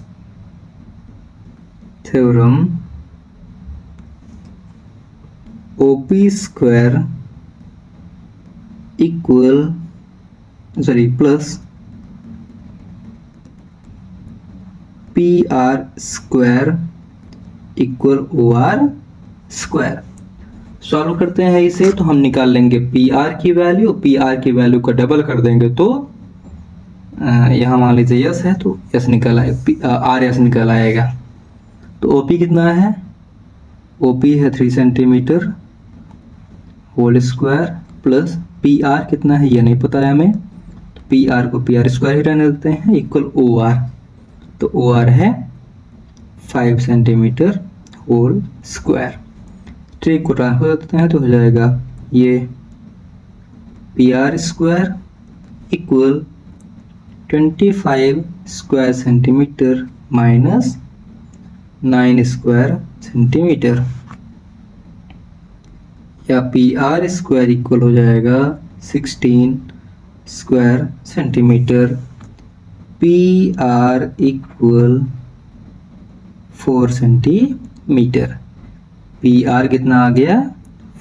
theorem OP square equal plus PR square equal OR square. Solve करते हैं इसे तो हम निकाल लेंगे PR की वैल्यू, PR की वैल्यू का डबल कर देंगे तो यहाँ मान लीजिए यस है तो यस निकल आएगा, RS निकल आएगा। तो OP कितना है, OP है 3 centimetre whole square plus PR कितना है ये नहीं पता है हमें, तो PR को PR स्क्वायर ही रहने देते हैं इक्वल OR। तो OR है 5 सेंटीमीटर होल स्क्वायर। ट्रिक को ट्रांसफर करते हैं तो हो जाएगा ये PR square equal 25 square centimetre minus 9 square centimetre, या PR स्क्वायर इक्वल हो जाएगा 16 square centimetre. PR equal 4 centimetre. P R कितना आ गया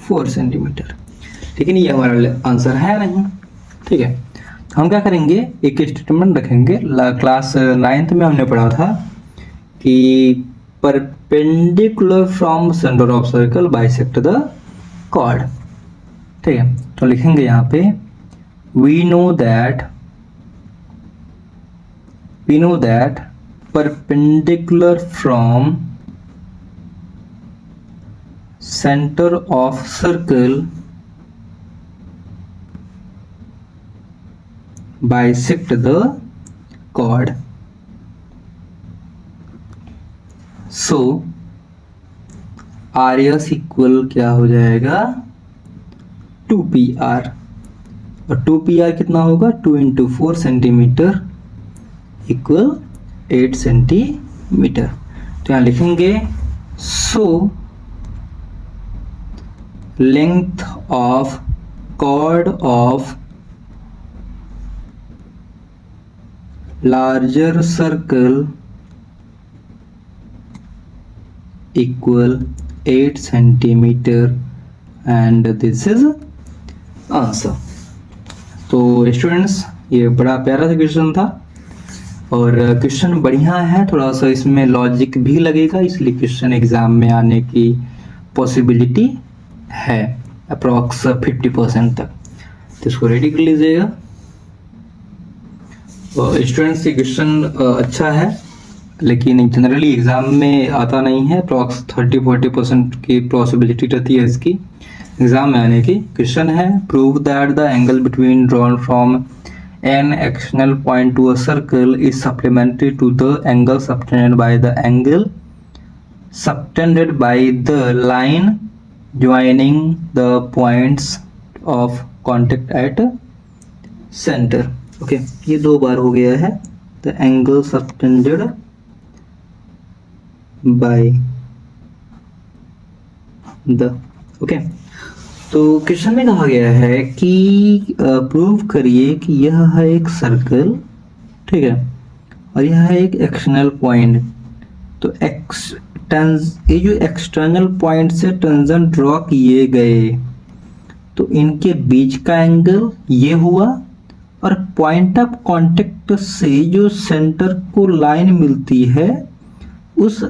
4 सेंटीमीटर। लेकिन ये हमारा आंसर है नहीं। ठीक है, हम क्या करेंगे, एक स्टेटमेंट रखेंगे। क्लास 9th में हमने पढ़ा था कि perpendicular from centre of circle bisect the chord. ठीक है, तो लिखेंगे यहाँ पे we know that perpendicular from centre of circle bisect the chord. So RS equal क्या हो जाएगा 2PR, और 2PR कितना होगा 2 इंटू 4 सेंटीमीटर इक्वल 8 सेंटीमीटर। तो यहाँ लिखेंगे so length of chord of larger circle equal 8 centimeter and this is answer। तो स्टूडेंट्स ये बड़ा प्यारा सा क्वेश्चन था और क्वेश्चन बढ़िया है, थोड़ा सा इसमें लॉजिक भी लगेगा, इसलिए क्वेश्चन एग्जाम में आने की पॉसिबिलिटी है अप्रॉक्स 50% तक। तो इसको रेडी कर लीजिएगा। स्टूडेंट्स ये क्वेश्चन अच्छा है लेकिन जनरली एग्जाम में आता नहीं है। अप्रॉक्स 30-40% की पॉसिबिलिटी रहती है इसकी एग्जाम में आने की। क्वेश्चन है prove that the angle between drawn from an external point to a circle is supplementary to the angle subtended by the line joining the points of contact at centre. Okay, ये 2 बार हो गया है। The angle subtended by the. Okay, तो question में कहा गया है कि प्रूव करिए कि यह है एक सर्कल, ठीक है, और यह है एक एक्सटर्नल पॉइंट। तो ये जो एक्सटर्नल पॉइंट से टेंजेंट ड्रॉ किए गए, तो इनके बीच का एंगल ये हुआ, और पॉइंट ऑफ कांटेक्ट से जो सेंटर को लाइन मिलती है, उस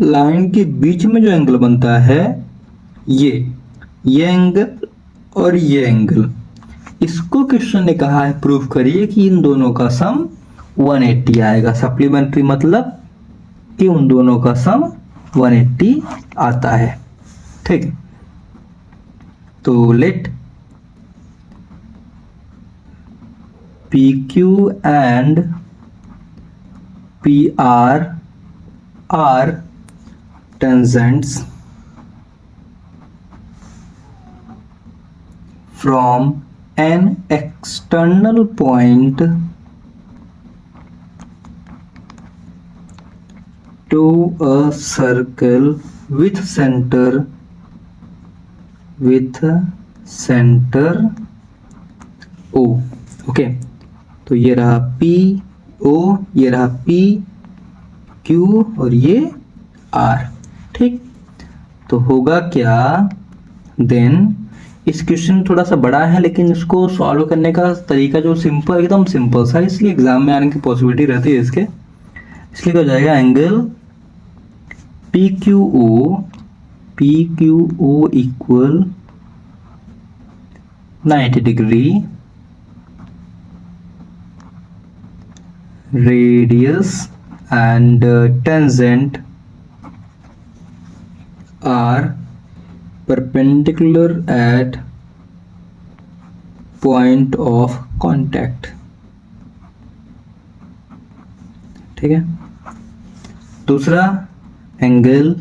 लाइन के बीच में जो एंगल बनता है ये एंगल और ये एंगल, इसको क्वेश्चन ने कहा है प्रूव करिए कि इन दोनों का सम 180 आएगा। सप्लीमेंट्री मतलब कि उन दोनों का सम 180 आता है। ठीक है, तो late PQ and PR are tangents from an external point to a circle with center O। Okay, तो ये रहा P O, ये रहा P Q और ये R। ठीक, तो होगा क्या देन, इस क्वेश्चन थोड़ा सा बड़ा है लेकिन इसको सॉल्व करने का तरीका जो सिंपल, एकदम सिंपल सा, इसलिए एग्जाम में आने की पॉसिबिलिटी रहती है इसके। इसलिए हो जाएगा angle PQO equal 90 degree, radius and tangent are perpendicular at point of contact। ठीक है, दूसरा एंगल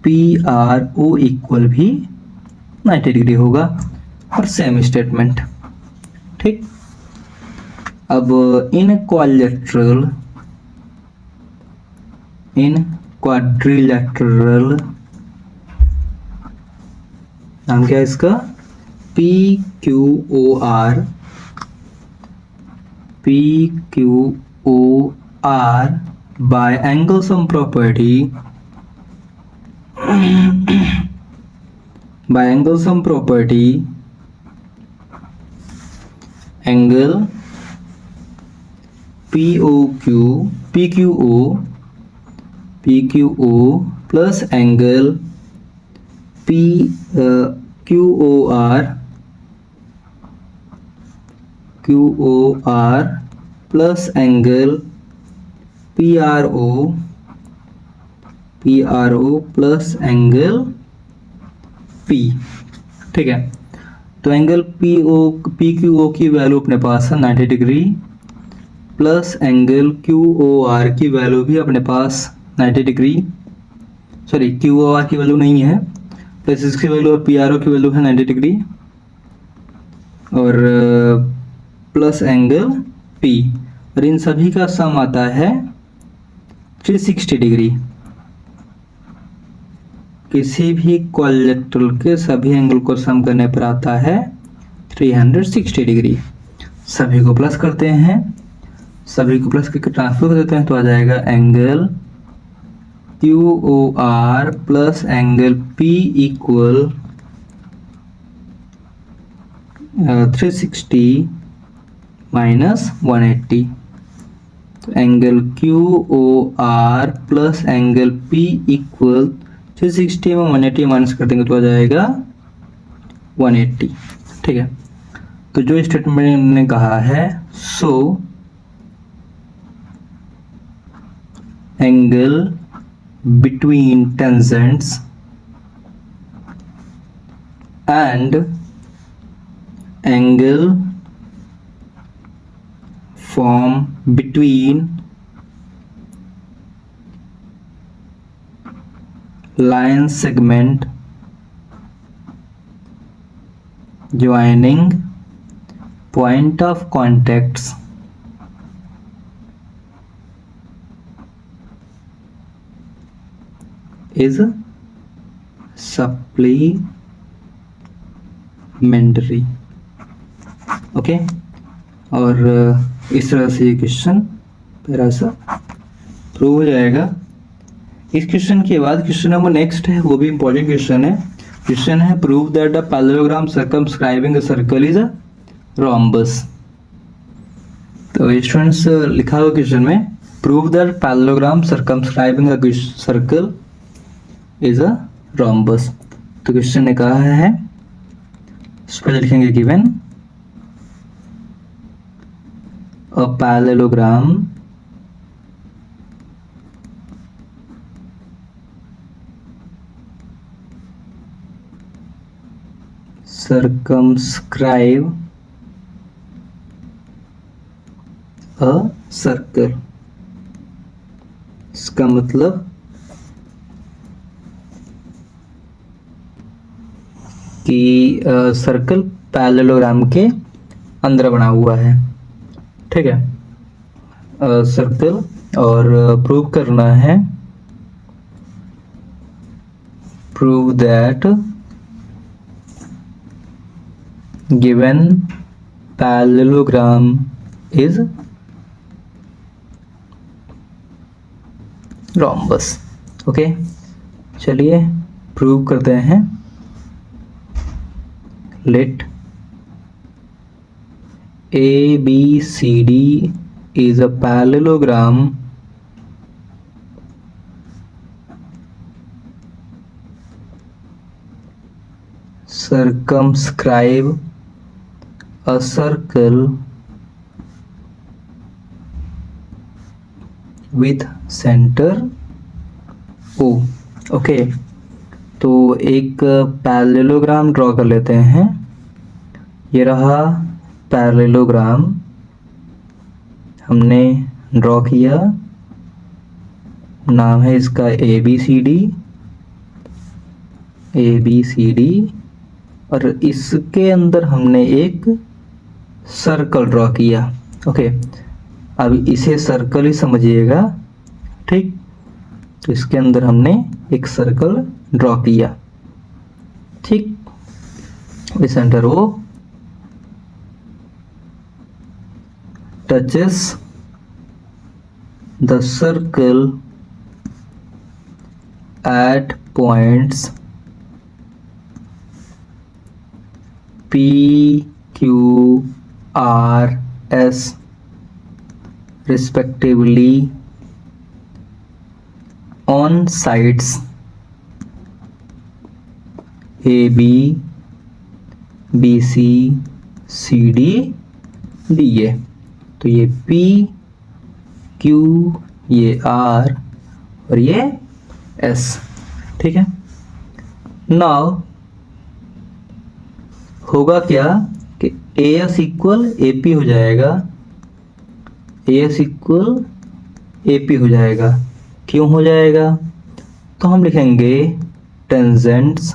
PRO इक्वल भी 90 डिग्री होगा और सेम स्टेटमेंट। ठीक, अब इन क्वाड्रिलेटरल नाम क्या है इसका, PQOR P Q O R by angle sum property by angle sum property angle PQO plus angle QOR plus angle PRO plus angle P। ठीक है, तो एंगल PQO की वैल्यू अपने पास है 90 डिग्री, प्लस एंगल QOR की value भी अपने पास 90 degree, sorry QOR की वैल्यू नहीं है, प्लस इसकी वैल्यू और PRO की वैल्यू है 90 डिग्री, और प्लस एंगल P, और इन सभी का सम आता है 360 डिग्री। किसी भी क्वाड्रिलेटरल के सभी एंगल को सम करने पर आता है 360 डिग्री। सभी को प्लस करते हैं, सभी को प्लस करके ट्रांसफर कर देते हैं, तो आ जाएगा angle QOR plus angle P equal 360 minus 180। तो angle QOR plus angle P equal 360 में 180 माइनस कर देंगे तो आ जाएगा 180। ठीक है, तो जो स्टेटमेंट ने कहा है, so angle between tangents and angle form between line segment joining point of contacts is supplementary। Okay, और इस तरह से ये क्वेश्चन मेरा सा प्रूव हो जाएगा। इस क्वेश्चन के बाद क्वेश्चन नंबर नेक्स्ट है, वो भी इंपॉर्टेंट क्वेश्चन है। क्वेश्चन है prove that a parallelogram circumscribing a circle is a rhombus. तो स्टूडेंट्स लिखा हुआ क्वेश्चन में prove that parallelogram circumscribing a circle is a rhombus. तो क्वेश्चन ने कहा है, इस पर लिखेंगे given a parallelogram circumscribe a circle। इसका मतलब कि सर्कल पैरेललोग्राम के अंदर बना हुआ है। ठीक है, सर्कल, और प्रूव करना है, prove that given parallelogram is rhombus। Okay, चलिए प्रूव करते हैं। let ABCD is a parallelogram circumscribe a circle with center O। Okay, तो एक पैरेललोग्राम ड्रॉ कर लेते हैं। ये रहा पैरेललोग्राम, हमने ड्रॉ किया, नाम है इसका ABCD, और इसके अंदर हमने एक सर्कल ड्रॉ किया। ओके, अब इसे सर्कल ही समझिएगा। ठीक, तो इसके अंदर हमने एक सर्कल ड्रॉ किया। ठीक, सेंटर वो touches the circle at points P, Q, R, S respectively on sides AB, BC, CD, DA। तो ये P, Q, ये R और ये S, ठीक है। नाउ होगा क्या कि AS इक्वल AP हो जाएगा, AS इक्वल AP हो जाएगा। क्यों हो जाएगा? तो हम लिखेंगे tangents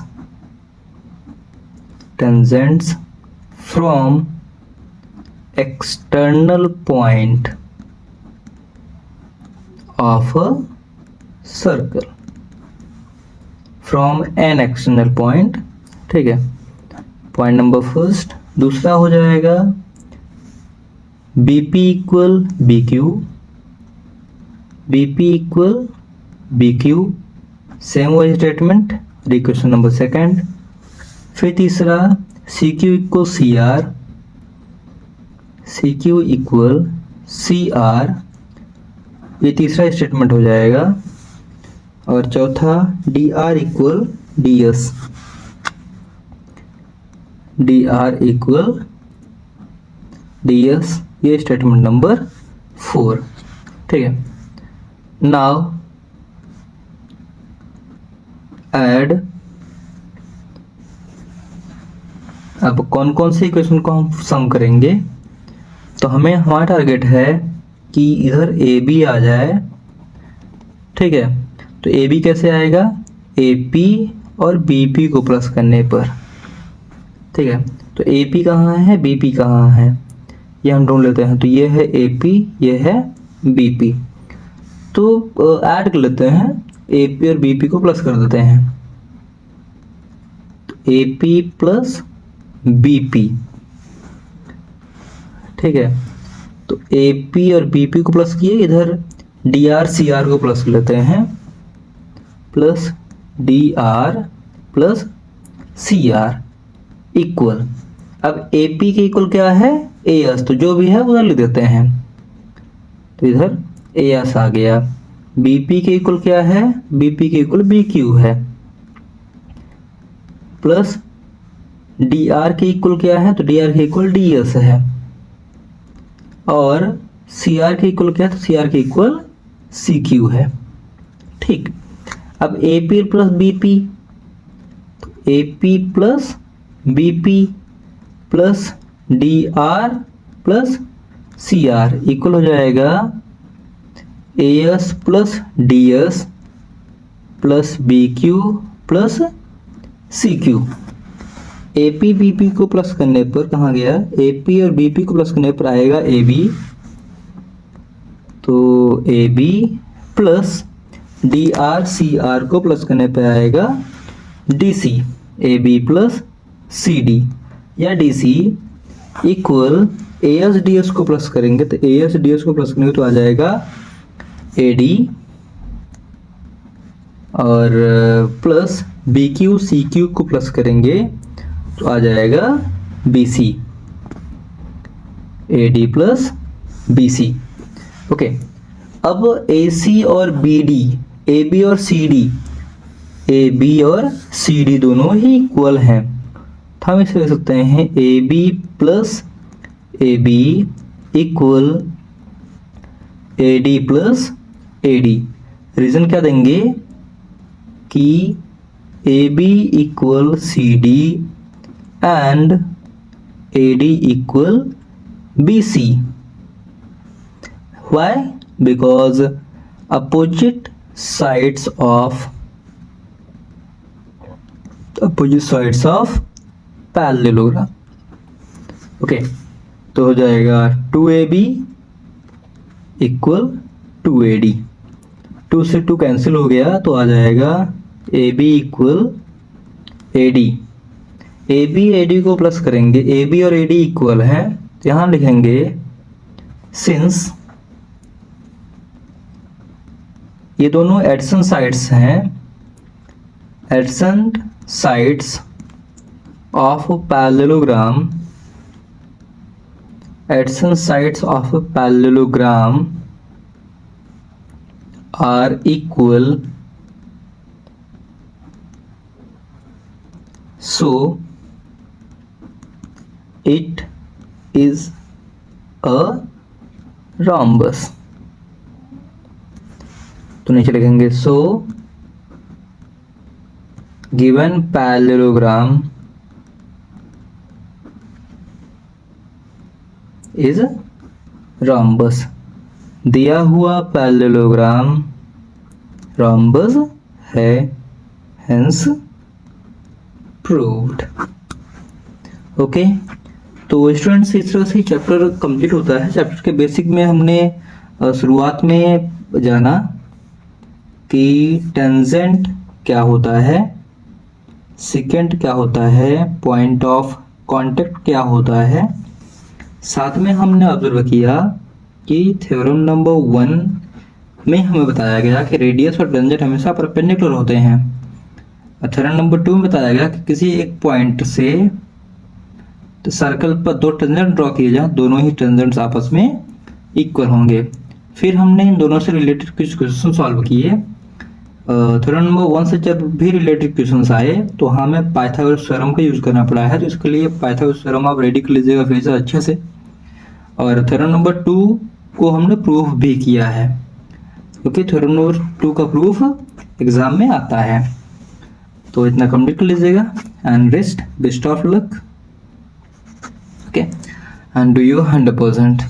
from external point of a circle, from an external point, ठीक है। Point number first. दूसरा हो जाएगा BP equal BQ, BP equal BQ, same वही स्टेटमेंट, इक्वेशन नंबर सेकंड। फिर तीसरा CQ equal CR, CQ equal CR, ये तीसरा स्टेटमेंट हो जाएगा। और चौथा DR equal DS, DR equal DS, ये स्टेटमेंट नंबर 4, ठीक है। नाउ ऐड, अब कौन कौन से इक्वेशन को हम सम करेंगे? तो हमें हमारा टारगेट है कि इधर AB आ जाए, ठीक है। तो AB कैसे आएगा? AP और BP को प्लस करने पर, ठीक है। तो AP कहाँ है, BP कहाँ है, ये हम ढूंढ लेते हैं। तो ये है AP, ये है BP। तो ऐड कर लेते हैं, AP और BP को प्लस कर देते हैं। तो AP प्लस BP, ठीक है। तो AP और BP को प्लस किए, इधर DR CR को प्लस कर लेते हैं, plus DR plus CR equal, अब AP के इक्वल क्या है? AS, तो जो भी है उधर लिख देते हैं। तो इधर AS आ गया। BP के इक्वल क्या है? BP के इक्वल BQ है, प्लस DR के इक्वल क्या है? तो DR के इक्वल DS है। और CR के इक्वल क्या है? तो CR के इक्वल CQ है, ठीक। अब AP प्लस BP, तो AP plus BP plus DR plus CR equal हो जाएगा AS plus DS plus BQ plus CQ। AP BP को प्लस करने पर कहाँ गया? AP और BP को प्लस करने पर आएगा AB, तो AB प्लस DR CR को प्लस करने पर आएगा DC, AB प्लस CD या DC इक्वल AS DS को प्लस करेंगे, तो AS DS को प्लस करेंगे तो आ जाएगा AD और प्लस BQ CQ को प्लस करेंगे तो आ जाएगा BC, AD plus BC, okay. अब AC और BD, AB और CD, AB और CD दोनों ही इक्वल हैं, तो हम इसे लिख सकते हैं AB plus AB equal AD plus AD। Reason क्या देंगे कि AB equal CD and AD equal BC। Why? Because opposite sides of parallelogram, okay. तो हो जाएगा 2AB इक्वल 2AD, 2 से 2 कैंसिल हो गया तो आ जाएगा AB equal AD। AB AD को प्लस करेंगे, AB और AD इक्वल हैं तो यहाँ लिखेंगे सिंस ये दोनों एडसेंट साइड्स हैं, AdSense sides of parallelogram, adjacent sides of a parallelogram are equal, so it is a rhombus. तो नीचे लिखेंगे so given parallelogram is rhombus, दिया हुआ पैरेललोग्राम rhombus है, hence proved. ओके, तो स्टूडेंट्स इस तरह से चैप्टर कंप्लीट होता है। चैप्टर के बेसिक में हमने शुरुआत में जाना कि टेंजेंट क्या होता है, सेकेंड क्या होता है, पॉइंट ऑफ कांटेक्ट क्या होता है। साथ में हमने ऑब्जर्व किया कि थ्योरम नंबर 1 में हमें बताया गया कि रेडियस और टेंजेंट हमेशा परपेंडिकुलर होते हैं। थ्योरम नंबर 2 में बताया गया कि किसी एक पॉइंट से तो सर्कल पर दो टेंजेंट ड्रॉ किए जाए, दोनों ही टेंजेंट्स आपस में इक्वल होंगे। फिर हमने इन दोनों से रिलेटेड कुछ क्वेश्चन सॉल्व किए। थ्योरम नंबर 1 से जब भी रिलेटेड क्वेश्चंस आए तो हमें पाइथागोरस थ्योरम का यूज करना पड़ा है, तो इसके लिए पाइथागोरस थ्योरम आप रेडी कर लीजिएगा फिर से अच्छे से। और थ्योरम नंबर 2 को हमने प्रूफ भी किया है, क्योंकि थ्योरम नंबर 2 का प्रूफ एग्जाम में आता है। तो इतना कंप्लीट कर लीजिएगा and rest, best of luck, okay, and do your 100%।